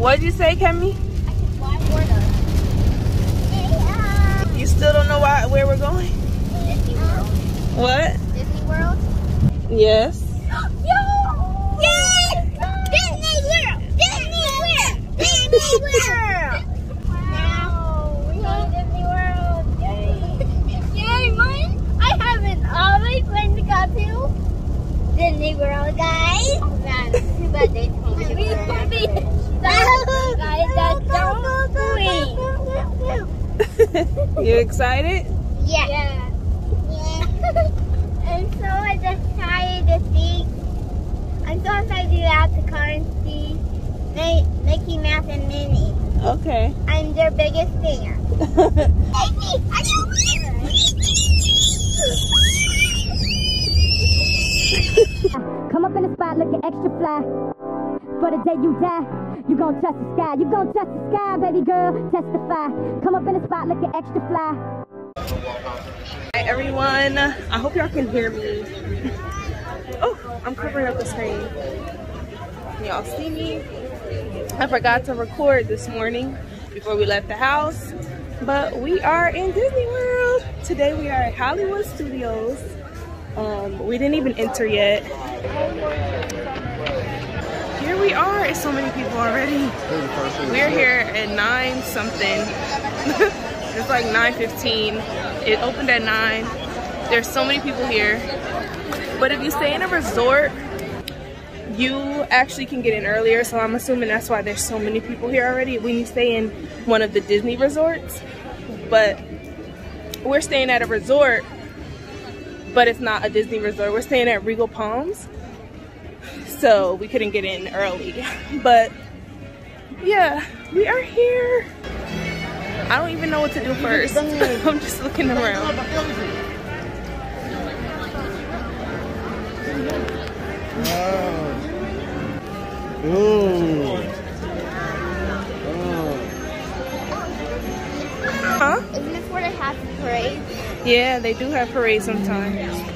What'd you say, Kemi? I can fly toward us. You still don't know where we're going? Disney World. What? Disney World? Yes. Yo! Yay! Disney World! Disney World! Disney World! Wow! We're going to Disney World! Yay! Yay! Mine! I haven't always planned to go to Disney World, guys! Oh man, too bad they told me. Guys, that's so You excited? Yeah. Yeah. And so I just excited to see. I'm so excited to get out the car and see Mickey Mouse and Minnie. Okay. I'm their biggest fan. Come up in the spot looking extra fly. For the day you die, you gon' touch the sky. You gon' touch the sky, baby girl. Testify. Come up in the spot looking extra fly. Hi everyone. I hope y'all can hear me. Oh, I'm covering up the screen. Can y'all see me? I forgot to record this morning before we left the house, but we are in Disney World. Today we are at Hollywood Studios. We didn't even enter yet. Here we are. It's so many people already. We're here at 9 something. It's like 9:15. It opened at 9. There's so many people here. But if you stay in a resort, you actually can get in earlier. So I'm assuming that's why there's so many people here already when you stay in one of the Disney resorts. But we're staying at a resort, but it's not a Disney resort. We're staying at Regal Palms. So we couldn't get in early. But yeah, we are here. I don't even know what to do first. I'm just looking around. Huh? Isn't this where they have the parade? Yeah, they do have parades sometimes.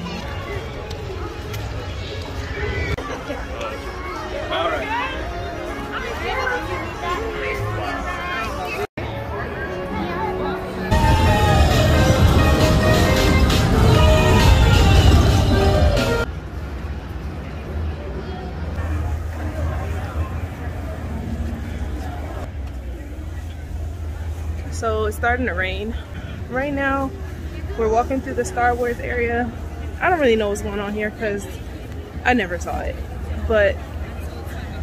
So it's starting to rain. Right now, we're walking through the Star Wars area. I don't really know what's going on here because I never saw it. But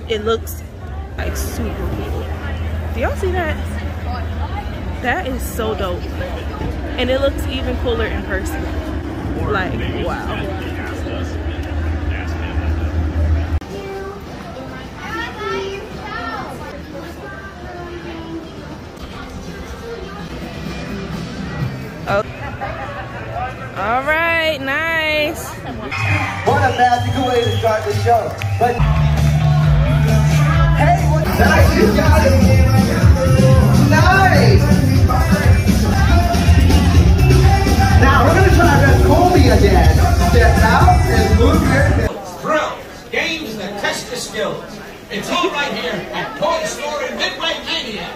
it looks like super cool. Do y'all see that? That is so dope. And it looks even cooler in person. Like, wow. Oh. All right, nice. What a magical way to start the show. But hey, what nice you got it. Nice. Now we're gonna try Vescovia dance. Step out and move your hips. Thrills, games that test your skills. It's all right here at Toy Story Midway Mania.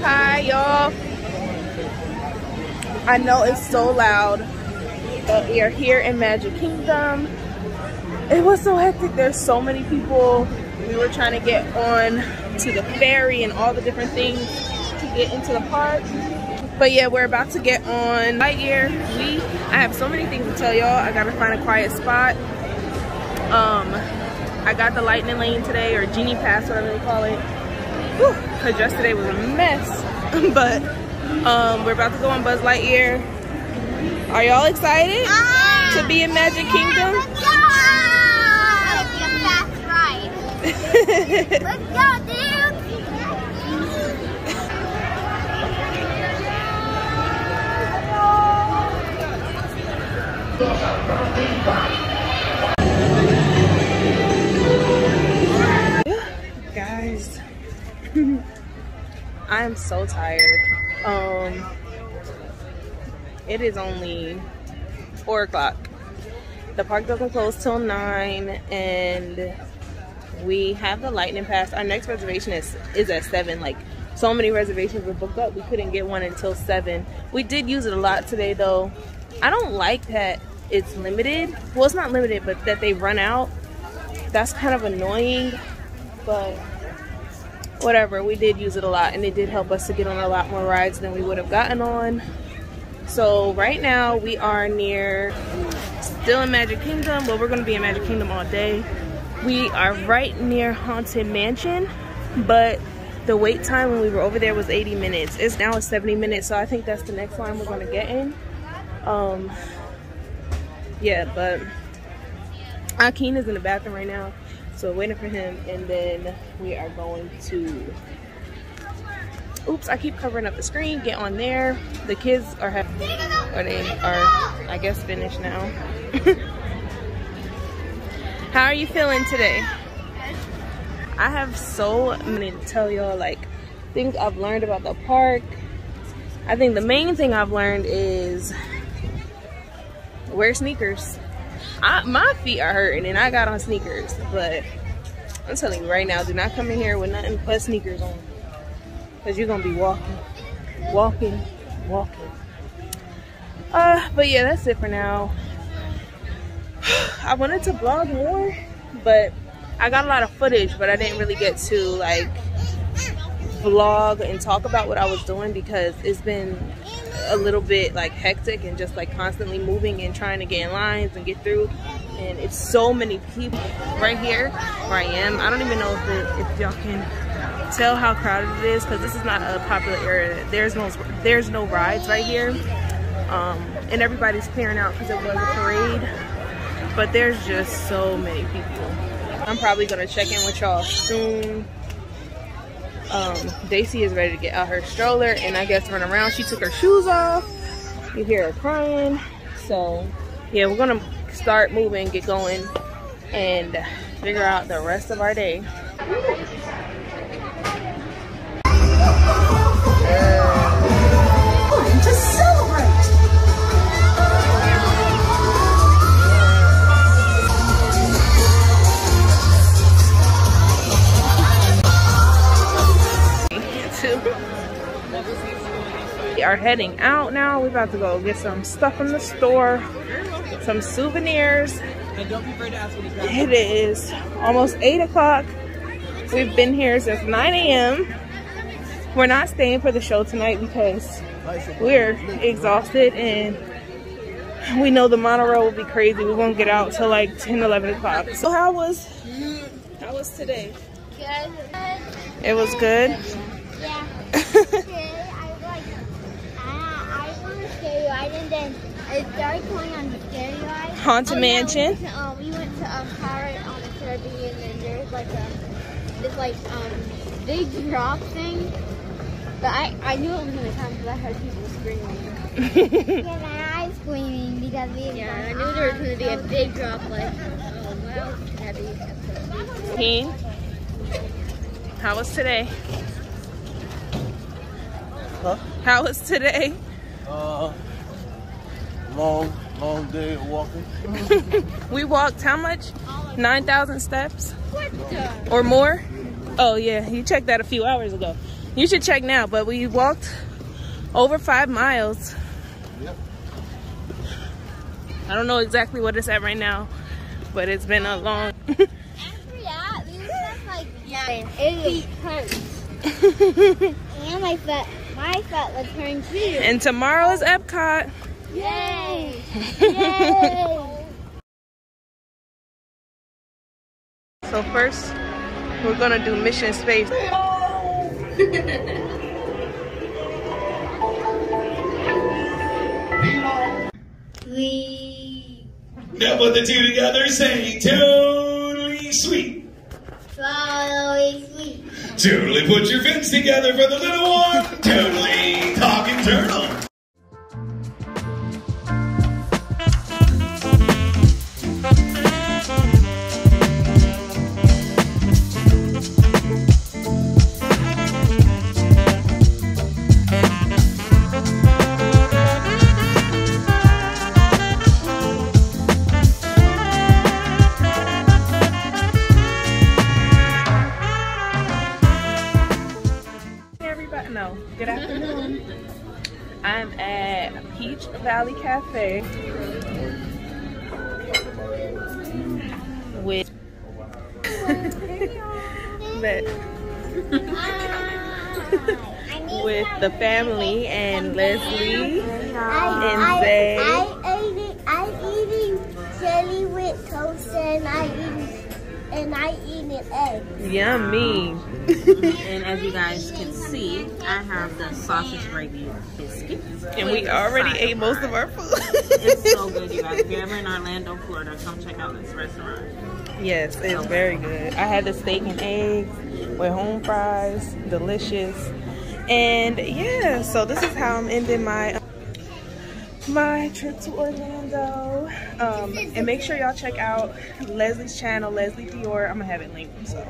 Hi y'all. I know it's so loud, but we are here in Magic Kingdom. It was so hectic. There's so many people. We were trying to get on to the ferry and all the different things to get into the park. But yeah, we're about to get on Lightyear. I have so many things to tell y'all. I gotta find a quiet spot. I got the lightning lane today, or Genie Pass, whatever they call it. Because yesterday was a mess. But we're about to go on Buzz Lightyear. Are y'all excited to be in Magic Kingdom? It'll be a fast ride. Let's go, dude! I'm so tired. It is only 4 o'clock. The park doesn't close till 9, and we have the lightning pass. Our next reservation is at 7. Like, so many reservations were booked up, we couldn't get one until 7. We did use it a lot today though. I don't like that it's limited. Well, it's not limited, but that they run out. That's kind of annoying, but whatever. We did use it a lot, and it did help us to get on a lot more rides than we would have gotten on. So right now we are still in Magic Kingdom. Well, we're going to be in Magic Kingdom all day. We are right near Haunted Mansion, but the wait time when we were over there was 80 minutes. It's now 70 minutes, so I think that's the next line we're going to get in. Yeah, but Akeem is in the bathroom right now, so waiting for him, and then we are going to, oops, I keep covering up the screen, get on there. The kids are I guess finished now. How are you feeling today? I have so many to tell y'all, like things I've learned about the park. I think the main thing I've learned is wear sneakers. My feet are hurting and I got on sneakers, but I'm telling you right now, do not come in here with nothing but sneakers on, because you're gonna be walking. But yeah, that's it for now. I wanted to vlog more, but I got a lot of footage, but I didn't really get to like vlog and talk about what I was doing, because it's been a little bit like hectic and just like constantly moving and trying to get in lines and get through, and it's so many people right here where I am. I don't even know if y'all can tell how crowded it is, because this is not a popular area. There's no rides right here, and everybody's clearing out because it was a parade, but there's just so many people. I'm probably gonna check in with y'all soon. Daisy is ready to get out her stroller and I guess run around. She took her shoes off. You hear her crying. So yeah, we're gonna start moving, get going, and figure out the rest of our day. To celebrate. We are heading out now. We're about to go get some stuff from the store, some souvenirs. And don't be afraid to ask what he's got. It is almost 8 o'clock. We've been here since 9 a.m. We're not staying for the show tonight because we're exhausted and we know the monorail will be crazy. We won't get out till like 10, 11 o'clock. So how was today? Good. It was good? Yeah. Today, I want to scary ride, and then it started going on the scary ride. Haunted Mansion. We went to Pirate on the Caribbean, and there's like this big drop thing. But I knew it was gonna come because I heard people screaming. Yeah, and I was screaming because I knew there was gonna be a big drop. Like, oh wow, heavy. Keen, how was today? Huh? How was today? Long day of walking. We walked how much? 9,000 steps? What the? Or more? Oh yeah, you checked that a few hours ago. You should check now, but we walked over 5 miles. Yep. I don't know exactly what it's at right now, but it's been a long... After that, we were just like, yeah, it hurts. And my foot was hurting too. And tomorrow is Epcot. Yay! Yay! So first, we're gonna do Mission Space. Now put the two together, say totally sweet. Totally sweet. Totally put your fins together for the little one. Totally talking turtle. I'm at Peach Valley Cafe with with the family and Leslie and Zay. I eating jelly with toast and I eating eggs. Yummy. And as you guys can see, I have the sausage gravy biscuits. And we already ate most of our food. It's so good, you guys. If you're ever in Orlando, Florida, come check out this restaurant. Yes, it's very good. I had the steak and eggs with home fries, delicious. And yeah, so this is how I'm ending my trip to Orlando. And make sure y'all check out Leslie's channel, Leslie Dior. I'm gonna have it linked. So,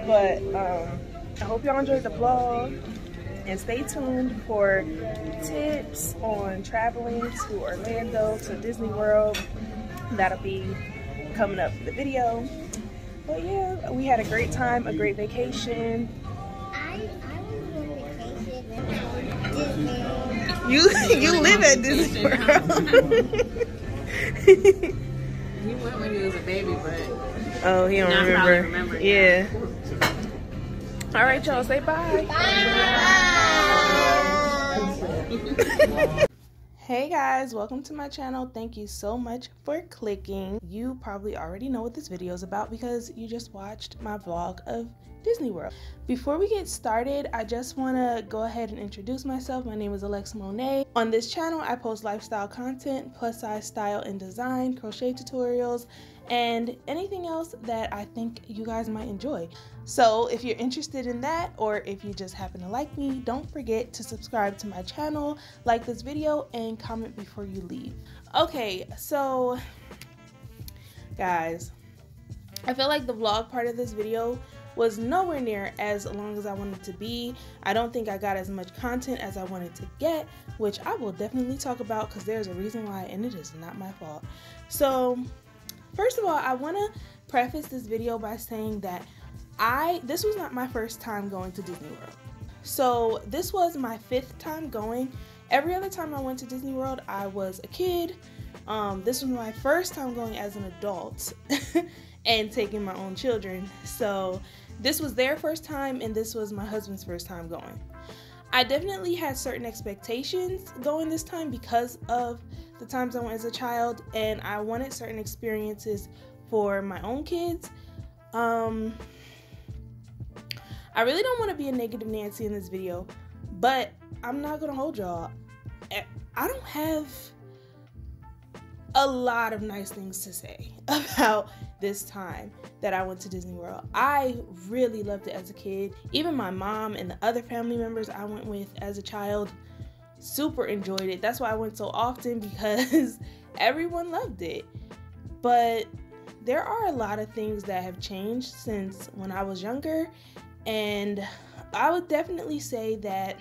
but I hope y'all enjoyed the vlog, and stay tuned for tips on traveling to Orlando, to Disney World. That'll be coming up in the video. But yeah, we had a great time, a great vacation. I was on vacation Disney. You live at Disney World. He went when he was a baby, but Oh, he don't remember. Yeah. All right, y'all, say bye. Hey guys, welcome to my channel. Thank you so much for clicking. You probably already know what this video is about because you just watched my vlog of Disney World. Before we get started, I just want to go ahead and introduce myself. My name is Alexa Monet. On this channel, I post lifestyle content, plus size style and design, crochet tutorials, and anything else that I think you guys might enjoy. So if you're interested in that, or if you just happen to like me, don't forget to subscribe to my channel, like this video, and comment before you leave. Okay, so guys, I feel like the vlog part of this video was nowhere near as long as I wanted to be. I don't think I got as much content as I wanted to get, which I will definitely talk about because there's a reason why, and it is not my fault. So first of all, I want to preface this video by saying that this was not my first time going to Disney World. So this was my 5th time going. Every other time I went to Disney World, I was a kid. This was my first time going as an adult and taking my own children. So this was their first time, and this was my husband's first time going. I definitely had certain expectations going this time because of the times I went as a child, and I wanted certain experiences for my own kids. I really don't want to be a negative Nancy in this video, but I'm not gonna hold y'all. I don't have a lot of nice things to say about this time that I went to Disney World. I really loved it as a kid. Even my mom and the other family members I went with as a child super enjoyed it. That's why I went so often, because everyone loved it. But there are a lot of things that have changed since when I was younger, and I would definitely say that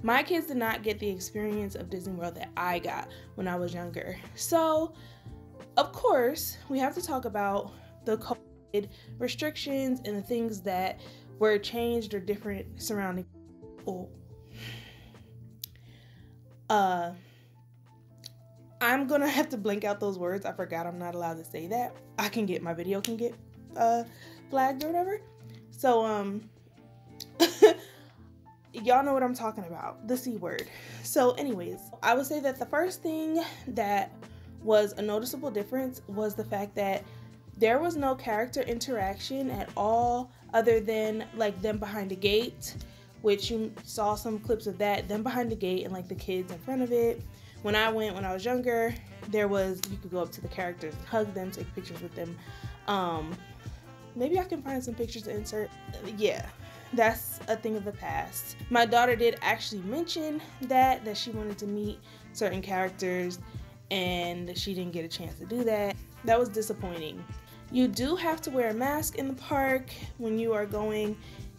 my kids did not get the experience of Disney World that I got when I was younger. So, of course, we have to talk about the COVID restrictions and the things that were changed or different surrounding. I'm gonna have to blank out those words. I forgot I'm not allowed to say that. My video can get flagged or whatever. So, y'all know what I'm talking about, the C word. So anyways, I would say that the first thing that was a noticeable difference was the fact that there was no character interaction at all, other than like them behind the gate, which you saw some clips of that, them behind the gate and like the kids in front of it. When I went when I was younger, you could go up to the characters and hug them, take pictures with them. Maybe I can find some pictures to insert. Yeah. That's a thing of the past. My daughter did actually mention that she wanted to meet certain characters, and she didn't get a chance to do that. That was disappointing. You do have to wear a mask in the park when you are going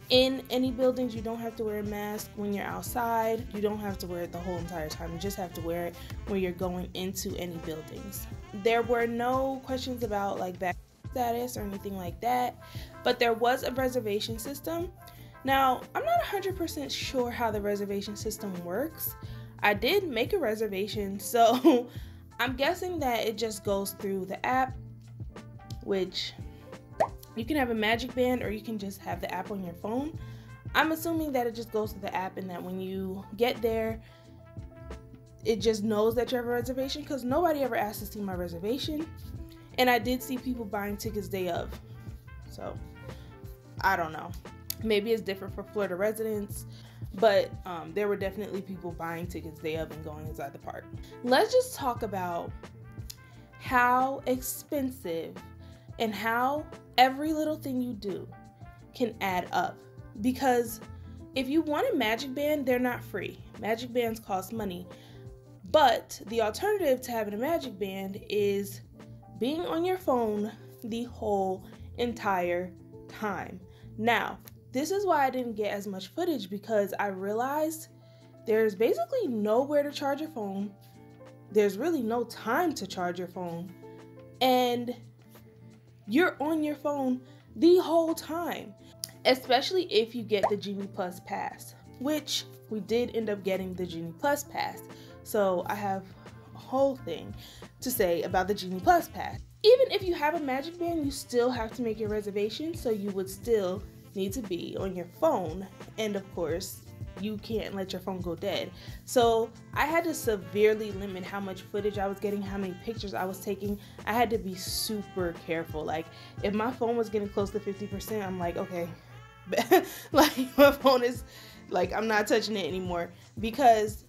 in any buildings. You don't have to wear a mask when you're outside. You don't have to wear it the whole entire time. You just have to wear it when you're going into any buildings. There were no questions about like back status or anything like that, but there was a reservation system. Now, I'm not 100% sure how the reservation system works. I did make a reservation, so I'm guessing that it just goes through the app, which you can have a Magic Band or you can just have the app on your phone. I'm assuming that it just goes to the app and that when you get there, it just knows that you have a reservation, because nobody ever asked to see my reservation. And I did see people buying tickets day of. So, I don't know. Maybe it's different for Florida residents, but there were definitely people buying tickets day of and going inside the park. Let's just talk about how expensive and how every little thing you do can add up. Because if you want a Magic Band, they're not free. Magic Bands cost money. But the alternative to having a Magic Band is being on your phone the whole entire time. Now, this is why I didn't get as much footage, because I realized there's basically nowhere to charge your phone. There's really no time to charge your phone. And you're on your phone the whole time, especially if you get the Genie Plus Pass, which we did end up getting the Genie Plus Pass. So I have a whole thing to say about the Genie Plus Pass. Even if you have a Magic Band, you still have to make your reservation, so you would still need to be on your phone. And of course, you can't let your phone go dead. So I had to severely limit how much footage I was getting, how many pictures I was taking. I had to be super careful. Like, if my phone was getting close to 50%, I'm like, okay, like my phone is like, I'm not touching it anymore, because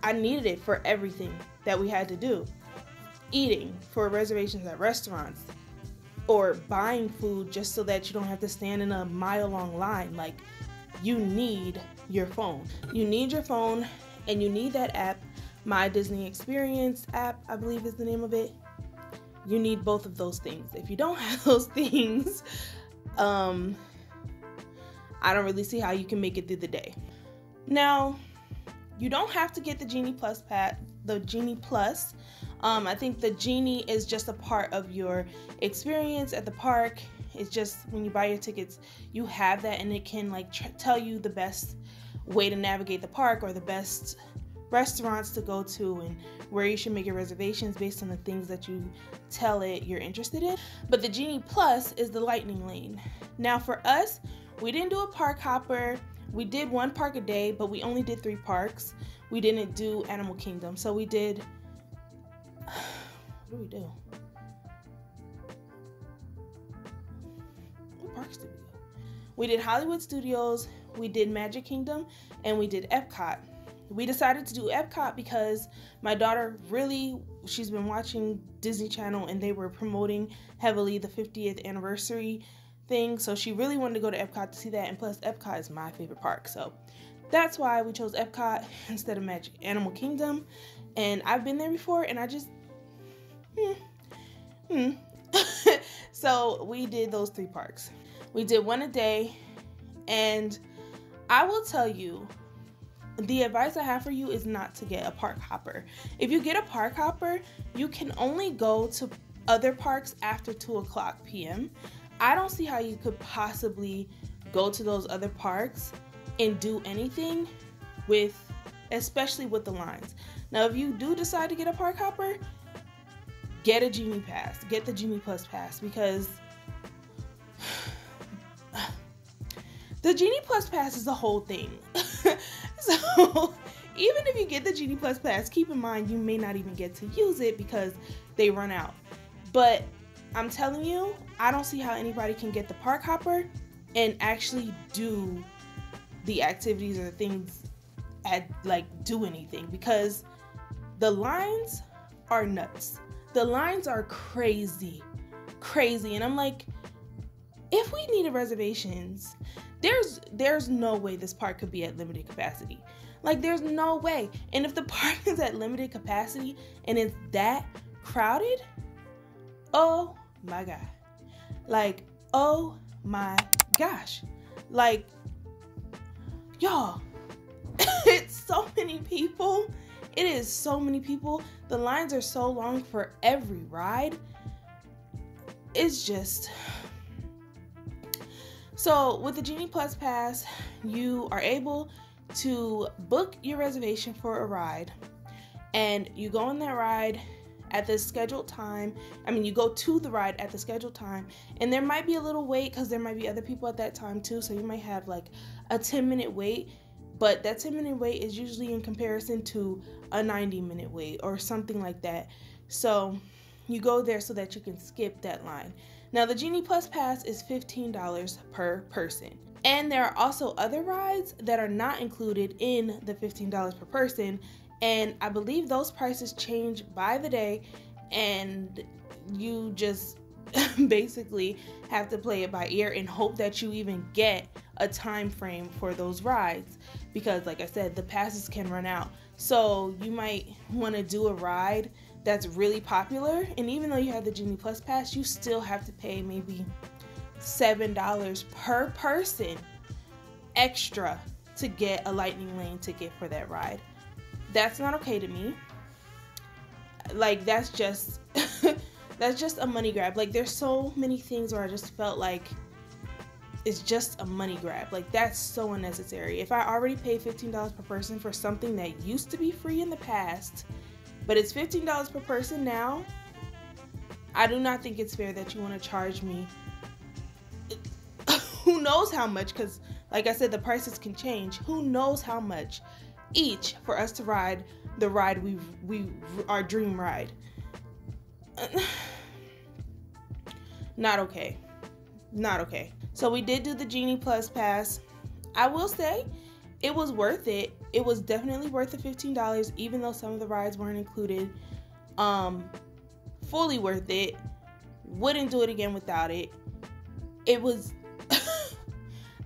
I needed it for everything that we had to do. Eating, for reservations at restaurants, or buying food just so that you don't have to stand in a mile-long line. Like, you need your phone. You need your phone, and you need that app, My Disney Experience app, I believe is the name of it. You need both of those things. If you don't have those things, I don't really see how you can make it through the day. Now, you don't have to get the Genie Plus Pass, the Genie Plus. I think the Genie is just a part of your experience at the park. It's just when you buy your tickets, you have that, and it can like tell you the best way to navigate the park, or the best restaurants to go to, and where you should make your reservations based on the things that you tell it you're interested in. But the Genie Plus is the lightning lane. Now for us, we didn't do a park hopper. We did one park a day, but we only did 3 parks. We didn't do Animal Kingdom. So we did, what do we do? What parks did we do? We did Hollywood Studios, we did Magic Kingdom, and we did Epcot. We decided to do Epcot because my daughter she's been watching Disney Channel, and they were promoting heavily the 50th anniversary thing, so she really wanted to go to Epcot to see that, and plus Epcot is my favorite park, so that's why we chose Epcot instead of Animal Kingdom. And I've been there before, and I just so we did those 3 parks. We did one a day, and I will tell you, the advice I have for you is not to get a park hopper. If you get a park hopper, you can only go to other parks after 2:00 p.m. I don't see how you could possibly go to those other parks and do anything especially with the lines. Now, if you do decide to get a park hopper, get a Genie Pass. Get the Genie Plus Pass, because the Genie Plus Pass is the whole thing. So even if you get the Genie Plus Pass, keep in mind you may not even get to use it because they run out. But I'm telling you, I don't see how anybody can get the park hopper and actually do the activities or the things do anything, because the lines are nuts. The lines are crazy. And I'm like, if we needed reservations, there's no way this park could be at limited capacity. Like, there's no way. And if the park is at limited capacity and it's that crowded, oh my God. Like, oh my gosh. Like, y'all, it's so many people. It is so many people. The lines are so long for every ride. It's just... So with the Genie Plus Pass, you are able to book your reservation for a ride, and you go on that ride at the scheduled time. You go to the ride at the scheduled time, and there might be a little wait because there might be other people at that time too, so you might have like a 10-minute wait, but that 10-minute wait is usually in comparison to a 90-minute wait or something like that. So you go there so that you can skip that line. Now the Genie Plus Pass is $15 per person. And there are also other rides that are not included in the $15 per person, and I believe those prices change by the day, and you just basically have to play it by ear and hope that you even get a time frame for those rides, because like I said, the passes can run out. So you might want to do a ride that's really popular, and even though you have the Genie Plus Pass, you still have to pay maybe $7 per person extra to get a lightning lane ticket for that ride. That's not okay to me. Like, that's just that's just a money grab. Like, there's so many things where I just felt like it's just a money grab. Like, that's so unnecessary. If I already paid $15 per person for something that used to be free in the past, but it's $15 per person now, I do not think it's fair that you want to charge me who knows how much, because like I said, the prices can change. Who knows how much each for us to ride the ride our dream ride. Not okay. Not okay. So we did do the Genie Plus Pass. I will say it was worth it. It was definitely worth the $15, even though some of the rides weren't included. Fully worth it. Wouldn't do it again without it. It was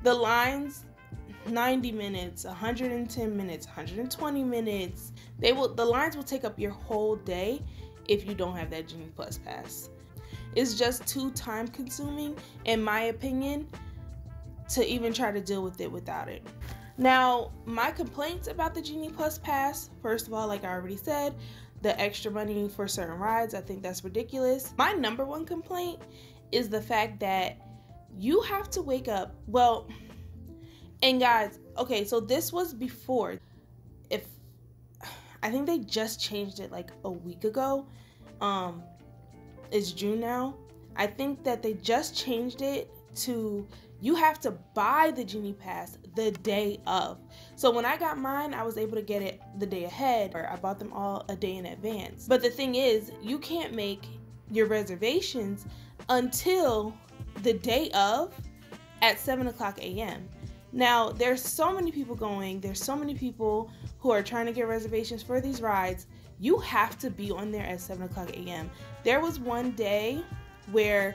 the lines, 90 minutes, 110 minutes, 120 minutes. The lines will take up your whole day if you don't have that Genie Plus Pass. It's just too time consuming, in my opinion, to even try to deal with it without it. Now, my complaints about the Genie Plus Pass, first of all, like I already said, the extra money for certain rides, I think that's ridiculous. My number one complaint is the fact that you have to wake up, well, and guys, okay, so this was before, I think they just changed it like a week ago. It's June now. I think that they just changed it to you have to buy the Genie Pass the day of. So when I got mine, I was able to get it the day ahead, or I bought them all a day in advance. But the thing is, you can't make your reservations until the day of at 7 o'clock a.m. Now, there's so many people going, there's so many people who are trying to get reservations for these rides. You have to be on there at 7 o'clock a.m. There was one day where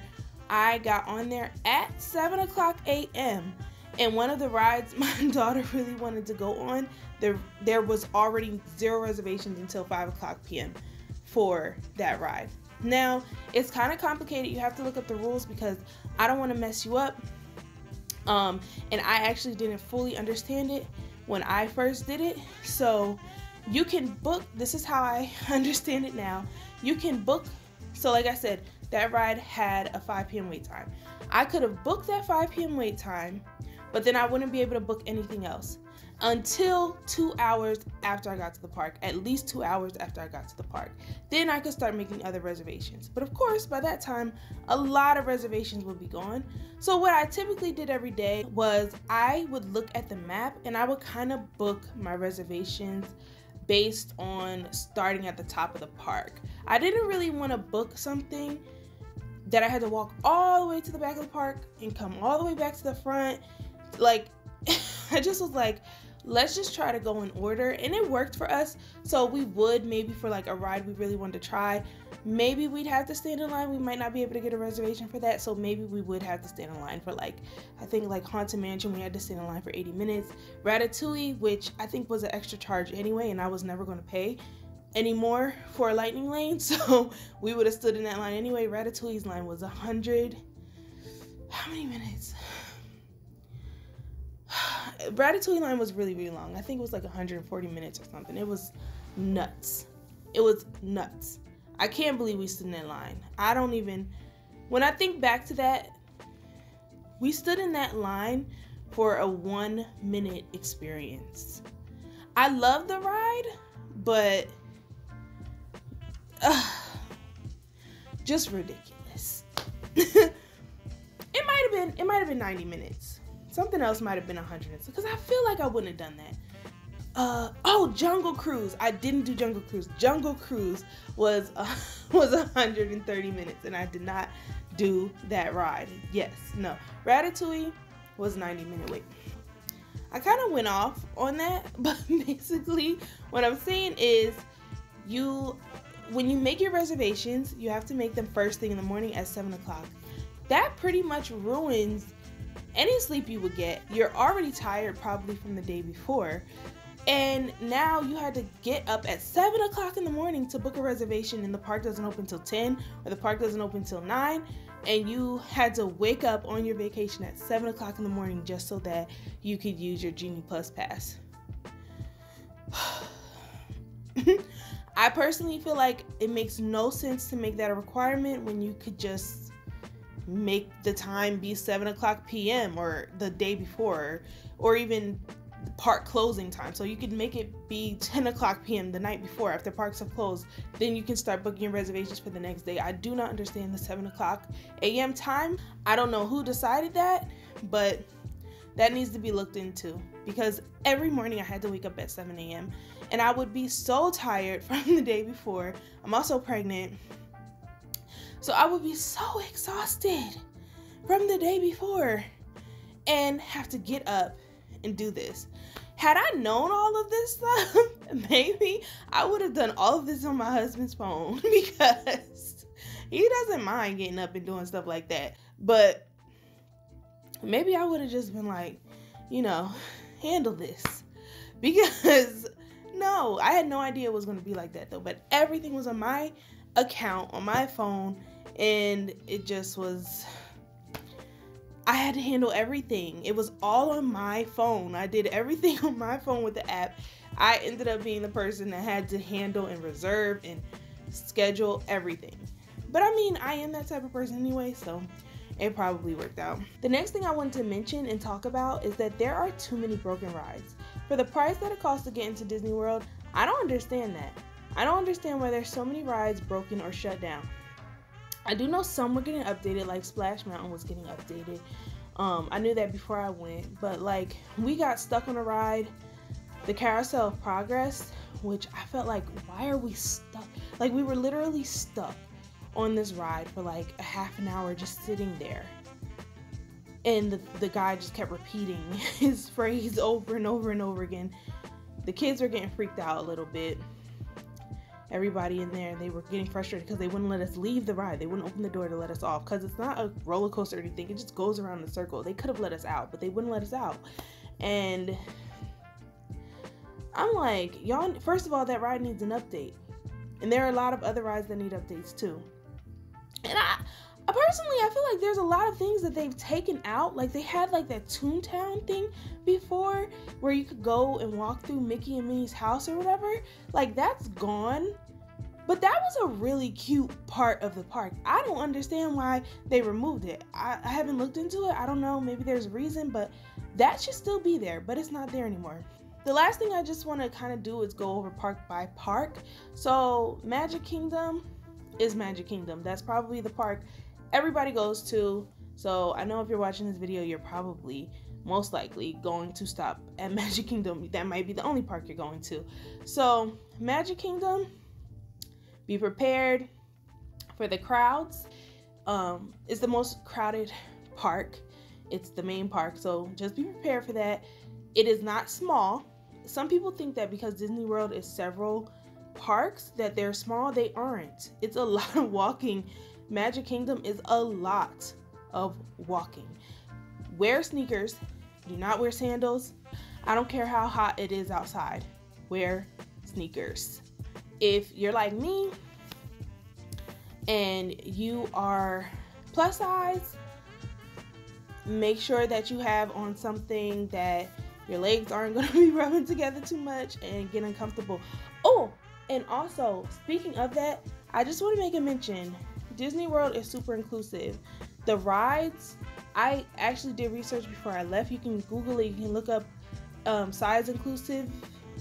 I got on there at 7 o'clock a.m. and one of the rides my daughter really wanted to go on, there was already 0 reservations until 5 o'clock p.m. for that ride. Now, it's kind of complicated. You have to look up the rules because I don't want to mess you up. And I actually didn't fully understand it when I first did it. So you can book, this is how I understand it now. You can book, so like I said, that ride had a 5 p.m. wait time. I could have booked that 5 p.m. wait time, but then I wouldn't be able to book anything else until 2 hours after I got to the park, at least 2 hours after I got to the park. Then I could start making other reservations. But of course, by that time, a lot of reservations would be gone. So what I typically did every day was I would look at the map and I would kind of book my reservations based on starting at the top of the park. I didn't really want to book something that I had to walk all the way to the back of the park and come all the way back to the front. Like, I just was like, let's just try to go in order. And it worked for us. So we would, maybe for like a ride we really wanted to try, maybe we'd have to stand in line. We might not be able to get a reservation for that. So maybe we would have to stand in line for like, I think like Haunted Mansion, we had to stand in line for 80 minutes. Ratatouille, which I think was an extra charge anyway, and I was never going to pay anymore for a lightning lane. So we would have stood in that line anyway. Ratatouille's line was 100, how many minutes? Ratatouille line was really, really long. I think it was like 140 minutes or something. It was nuts. It was nuts. I can't believe we stood in that line. I don't even, when I think back to that, we stood in that line for a 1-minute experience. I love the ride, but just ridiculous. It might have been 90 minutes. Something else might have been 100, because I feel like I wouldn't have done that. Oh, Jungle Cruise. I didn't do Jungle Cruise. Jungle Cruise was 130 minutes, and I did not do that ride. Yes, no. Ratatouille was 90-minute wait. I kind of went off on that, but basically what I'm saying is when you make your reservations, you have to make them first thing in the morning at 7 o'clock. That pretty much ruins any sleep you would get. You're already tired probably from the day before. And now you had to get up at 7 o'clock in the morning to book a reservation, and the park doesn't open till 10, or the park doesn't open till 9. And you had to wake up on your vacation at 7 o'clock in the morning just so that you could use your Genie Plus pass. I personally feel like it makes no sense to make that a requirement when you could just make the time be 7 o'clock p.m. or the day before, or even park closing time. So you could make it be 10 o'clock p.m. the night before, after parks have closed. Then you can start booking your reservations for the next day. I do not understand the 7 o'clock a.m. time. I don't know who decided that, but that needs to be looked into, because every morning I had to wake up at 7 a.m. and I would be so tired from the day before. I'm also pregnant, so I would be so exhausted from the day before and have to get up and do this. Had I known all of this stuff, maybe I would have done all of this on my husband's phone, because he doesn't mind getting up and doing stuff like that. But maybe I would have just been like, handle this, because no, I had no idea it was going to be like that though. But everything was on my account, on my phone, and it just was, I had to handle everything. It was all on my phone. I did everything on my phone with the app. I ended up being the person that had to handle and reserve and schedule everything. But I mean, I am that type of person anyway, so it probably worked out. The next thing I wanted to mention and talk about is that there are too many broken rides. For the price that it costs to get into Disney World, I don't understand that. I don't understand why there's so many rides broken or shut down. I do know some were getting updated, like Splash Mountain was getting updated. I knew that before I went, but like we got stuck on a ride, the Carousel of Progress, which I felt like, why are we stuck? Like we were literally stuck on this ride for like a half an hour just sitting there. And the guy just kept repeating his phrase over and over and over again. The kids were getting freaked out a little bit. Everybody in there, they were getting frustrated because they wouldn't let us leave the ride. They wouldn't open the door to let us off, because it's not a roller coaster or anything. It just goes around in a circle. They could have let us out, but they wouldn't let us out. And I'm like, y'all, first of all, that ride needs an update. And there are a lot of other rides that need updates too. And I personally, I feel like there's a lot of things that they've taken out. Like they had like that Toontown thing before, where you could go and walk through Mickey and Minnie's house or whatever. Like that's gone. But that was a really cute part of the park. I don't understand why they removed it. I haven't looked into it. I don't know. Maybe there's a reason, but that should still be there, but it's not there anymore. The last thing I just want to kind of do is go over park by park. So Magic Kingdom is Magic Kingdom. That's probably the park everybody goes to. So I know if you're watching this video, you're probably most likely going to stop at Magic Kingdom. That might be the only park you're going to. So Magic Kingdom, be prepared for the crowds. It's the most crowded park. It's the main park, so just be prepared for that. It is not small. Some people think that because Disney World is several parks that they're small. They aren't. It's a lot of walking. Magic Kingdom is a lot of walking. Wear sneakers. Do not wear sandals. I don't care how hot it is outside. Wear sneakers. If you're like me and you are plus size, make sure that you have on something that your legs aren't going to be rubbing together too much and get uncomfortable. Oh, and also, speaking of that, I just want to make a mention. Disney World is super inclusive. The rides I actually did research before I left. You can Google it. You can look up size inclusive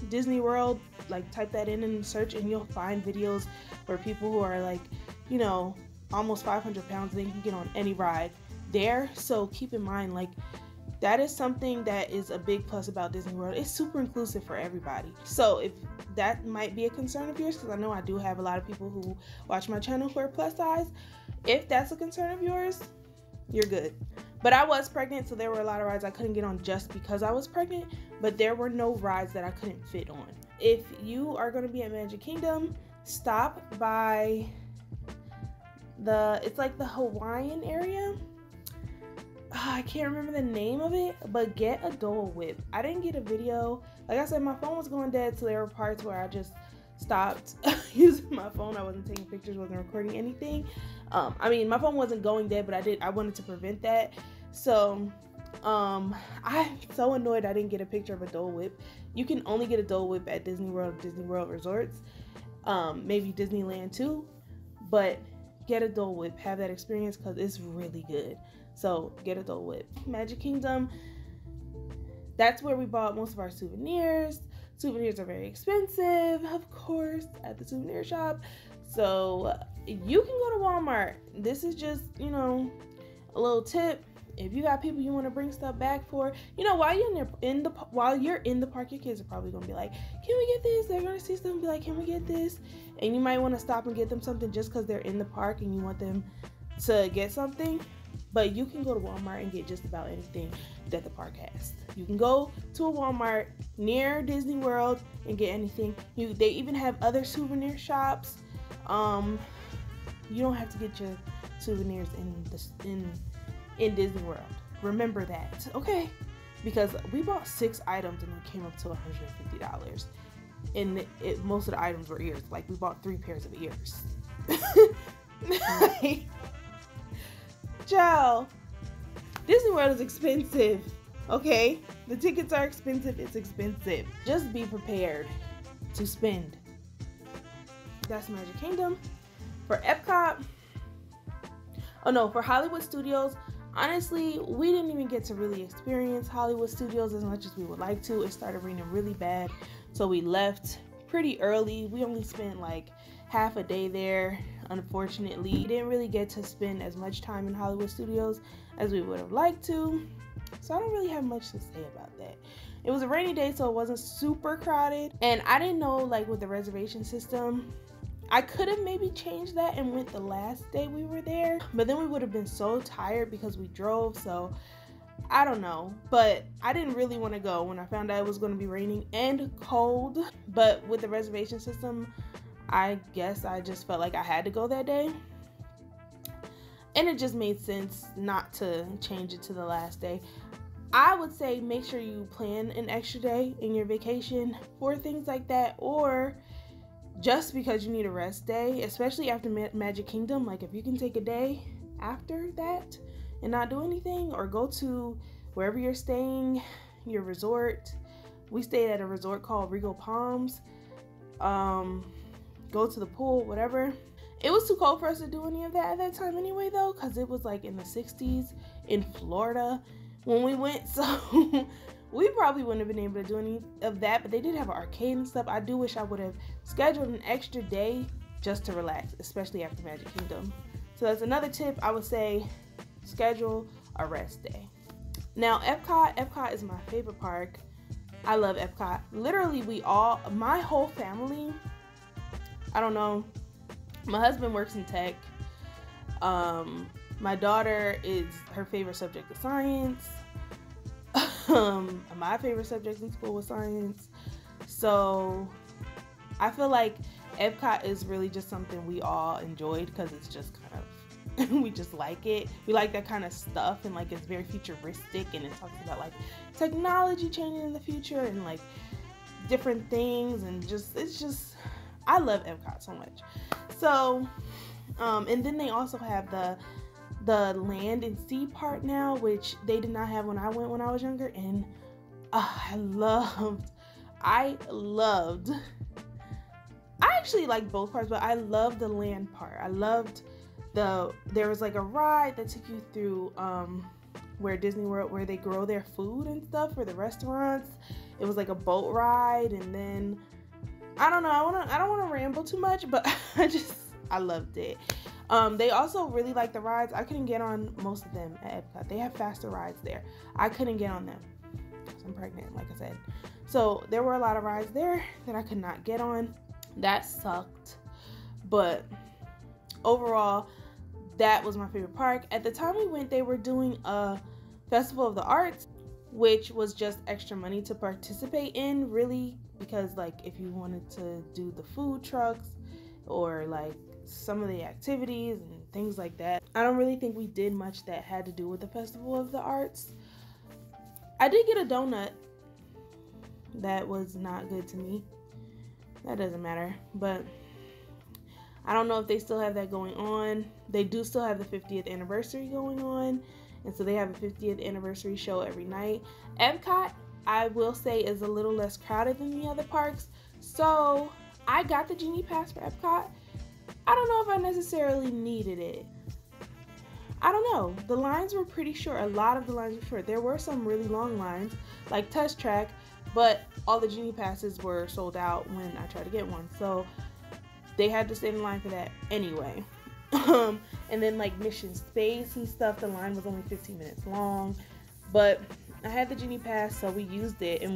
Disney World, like type that in and search, and you'll find videos where people who are like, you know, almost 500 pounds, they can get on any ride there. So keep in mind, like, that is something that is a big plus about Disney World. It's super inclusive for everybody. So if that might be a concern of yours, because I know I do have a lot of people who watch my channel who are plus size, if that's a concern of yours, you're good. But I was pregnant, so there were a lot of rides I couldn't get on just because I was pregnant, but there were no rides that I couldn't fit on. If you are going to be at Magic Kingdom, stop by it's like the Hawaiian area. I can't remember the name of it, but get a Dole Whip. I didn't get a video. Like I said, my phone was going dead, so there were parts where I just stopped using my phone. I wasn't taking pictures, wasn't recording anything. I mean, my phone wasn't going dead, but I wanted to prevent that. So I'm so annoyed I didn't get a picture of a Dole Whip. You can only get a Dole Whip at Disney World Resorts, maybe Disneyland too, but get a Dole Whip, have that experience, because it's really good. So get a Dole Whip. Magic Kingdom, that's where we bought most of our souvenirs. Souvenirs are very expensive, of course, at the souvenir shop. So you can go to Walmart. This is just, you know, a little tip. If you got people you want to bring stuff back for, you know, while you're in the park, your kids are probably gonna be like, can we get this? They're gonna see stuff and be like, can we get this? And you might want to stop and get them something just because they're in the park and you want them to get something. But you can go to Walmart and get just about anything that the park has. You can go to a Walmart near Disney World and get anything. They even have other souvenir shops. You don't have to get your souvenirs in Disney World. Remember that, okay? Because we bought 6 items and it came up to $150. And most of the items were ears. Like, we bought 3 pairs of ears. Child, Disney World is expensive, okay? The tickets are expensive. It's expensive. Just be prepared to spend. That's Magic Kingdom. For Epcot, for Hollywood Studios, honestly, we didn't even get to really experience Hollywood Studios as much as we would like to. It started raining really bad, so we left pretty early. We only spent like half a day there. Unfortunately, we didn't really get to spend as much time in Hollywood Studios as we would have liked to, so I don't really have much to say about that. It was a rainy day, so it wasn't super crowded, and I didn't know, like, with the reservation system, I could have maybe changed that and went the last day we were there, but then we would have been so tired because we drove, so I don't know. But I didn't really want to go when I found out it was going to be raining and cold. But with the reservation system, I guess I just felt like I had to go that day, and it just made sense not to change it to the last day. I would say make sure you plan an extra day in your vacation for things like that, or just because you need a rest day, especially after Magic Kingdom. Like, if you can take a day after that and not do anything, or go to wherever you're staying, your resort. We stayed at a resort called Regal Palms. Go to the pool, whatever. It was too cold for us to do any of that at that time anyway, though, because it was like in the 60s in Florida when we went, so we probably wouldn't have been able to do any of that. But they did have an arcade and stuff. I do wish I would have scheduled an extra day just to relax, especially after Magic Kingdom. So that's another tip. I would say schedule a rest day. Now, Epcot is my favorite park. I love Epcot. Literally, my whole family, I don't know, my husband works in tech. My daughter her favorite subject is science. My favorite subject in school was science. So I feel like Epcot is really just something we all enjoyed, because it's just kind of, we just like it. We like that kind of stuff, and like, it's very futuristic, and it talks about like technology changing in the future and like different things, and I love Epcot so much. So and then they also have the land and sea part now, which they did not have when I went when I was younger, and I actually like both parts, but I loved the land part. I loved there was like a ride that took you through where Disney World, where they grow their food and stuff for the restaurants. It was like a boat ride, and then I don't know, I don't want to ramble too much, but I loved it. They also really like the rides. I couldn't get on most of them at Epcot. They have faster rides there. I couldn't get on them because I'm pregnant, like I said. So there were a lot of rides there that I could not get on. That sucked. But overall, that was my favorite park. At the time we went, they were doing a Festival of the Arts, which was just extra money to participate in, really, because like if you wanted to do the food trucks or like some of the activities and things like that. I don't really think we did much that had to do with the Festival of the Arts. I did get a donut. That was not good to me. That doesn't matter, but I don't know if they still have that going on. They do still have the 50th anniversary going on, and so they have a 50th anniversary show every night. Epcot, I will say, is a little less crowded than the other parks, so I got the Genie Pass for Epcot. I don't know if I necessarily needed it. I don't know. The lines were pretty short. A lot of the lines were short. There were some really long lines, like Touch Track, but all the Genie Passes were sold out when I tried to get one. So they had to stay in line for that anyway. And then like Mission Space and stuff, the line was only 15 minutes long. But I had the Genie Pass, so we used it, and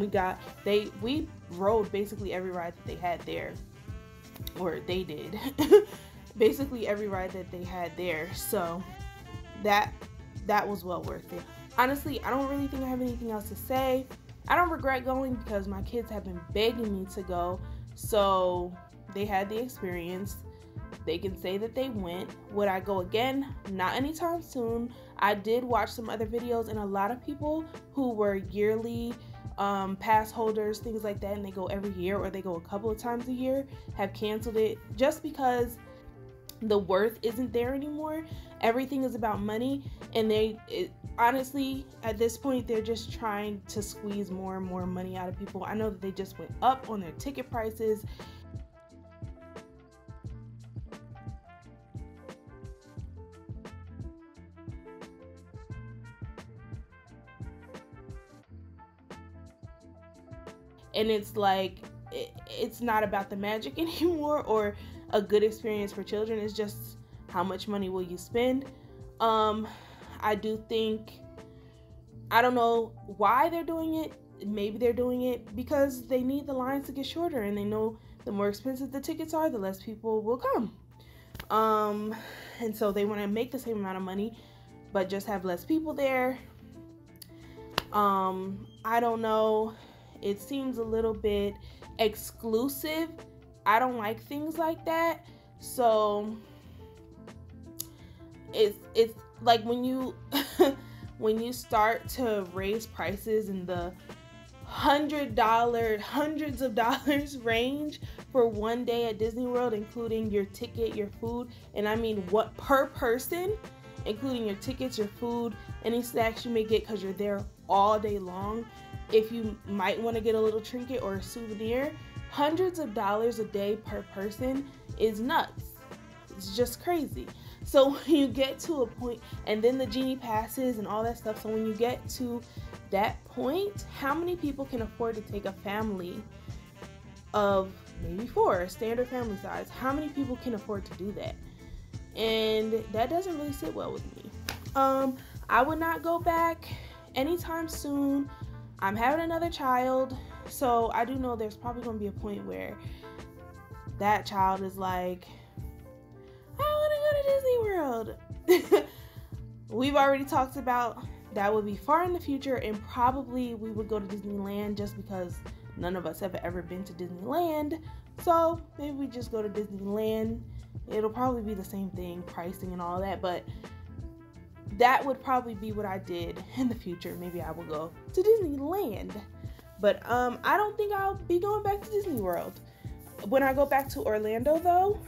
we rode basically every ride that they had there. Or they did. Basically every ride that they had there. So that was well worth it. Honestly, I don't really think I have anything else to say. I don't regret going because my kids have been begging me to go. So they had the experience. They can say that they went. Would I go again? Not anytime soon. I did watch some other videos, and a lot of people who were yearly pass holders, things like that, and they go every year or they go a couple of times a year, have canceled it just because the worth isn't there anymore. Everything is about money, and honestly, at this point, they're just trying to squeeze more and more money out of people. I know that they just went up on their ticket prices. And it's like, it's not about the magic anymore or a good experience for children. It's just how much money will you spend. I do think, I don't know why they're doing it. Maybe they're doing it because they need the lines to get shorter, and they know the more expensive the tickets are, the less people will come. And so they want to make the same amount of money, but just have less people there. I don't know. It seems a little bit exclusive. I don't like things like that. So it's like when you when you start to raise prices in the hundreds of dollars range for one day at Disney World, including your ticket, your food, and I mean what per person, including your tickets, your food, any snacks you may get because you're there all day long. If you might want to get a little trinket or a souvenir, hundreds of dollars a day per person is nuts. It's just crazy. So when you get to a point, and then the Genie Passes and all that stuff, so when you get to that point, how many people can afford to take a family of maybe 4, a standard family size? How many people can afford to do that? And that doesn't really sit well with me. I would not go back anytime soon. I'm having another child, so I do know there's probably going to be a point where that child is like, I want to go to Disney World. We've already talked about that would be far in the future, and probably we would go to Disneyland just because none of us have ever been to Disneyland. So maybe we just go to Disneyland. It'll probably be the same thing, pricing and all that, but that would probably be what I did in the future. Maybe I will go to Disneyland. But I don't think I'll be going back to Disney World. When I go back to Orlando though,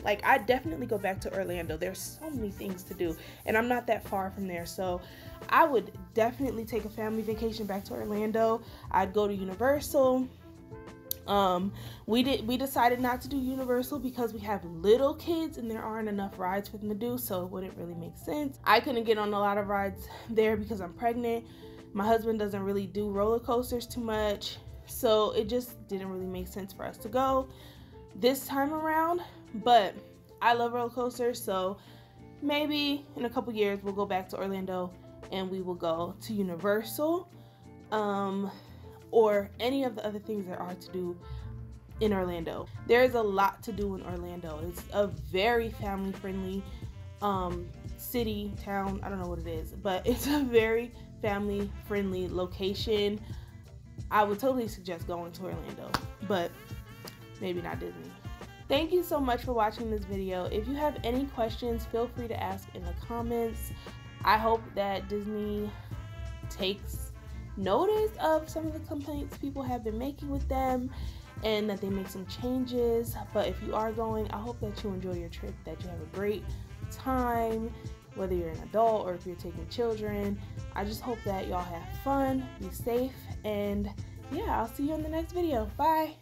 like I definitely go back to Orlando. There's so many things to do, and I'm not that far from there. So I would definitely take a family vacation back to Orlando. I'd go to Universal. We decided not to do Universal because we have little kids and there aren't enough rides for them to do, so it wouldn't really make sense. I couldn't get on a lot of rides there because I'm pregnant. My husband doesn't really do roller coasters too much, so it just didn't really make sense for us to go this time around. But I love roller coasters, so maybe in a couple years we'll go back to Orlando and we will go to Universal, or any of the other things there are to do in Orlando. There's a lot to do in Orlando. It's a very family-friendly city, town, I don't know what it is, but it's a very family-friendly location. I would totally suggest going to Orlando, but maybe not Disney. Thank you so much for watching this video. If you have any questions, feel free to ask in the comments. I hope that Disney takes notice of some of the complaints people have been making with them and that they make some changes. But if you are going, I hope that you enjoy your trip, that you have a great time, whether you're an adult or if you're taking children. I just hope that y'all have fun, be safe, and yeah, I'll see you in the next video. Bye.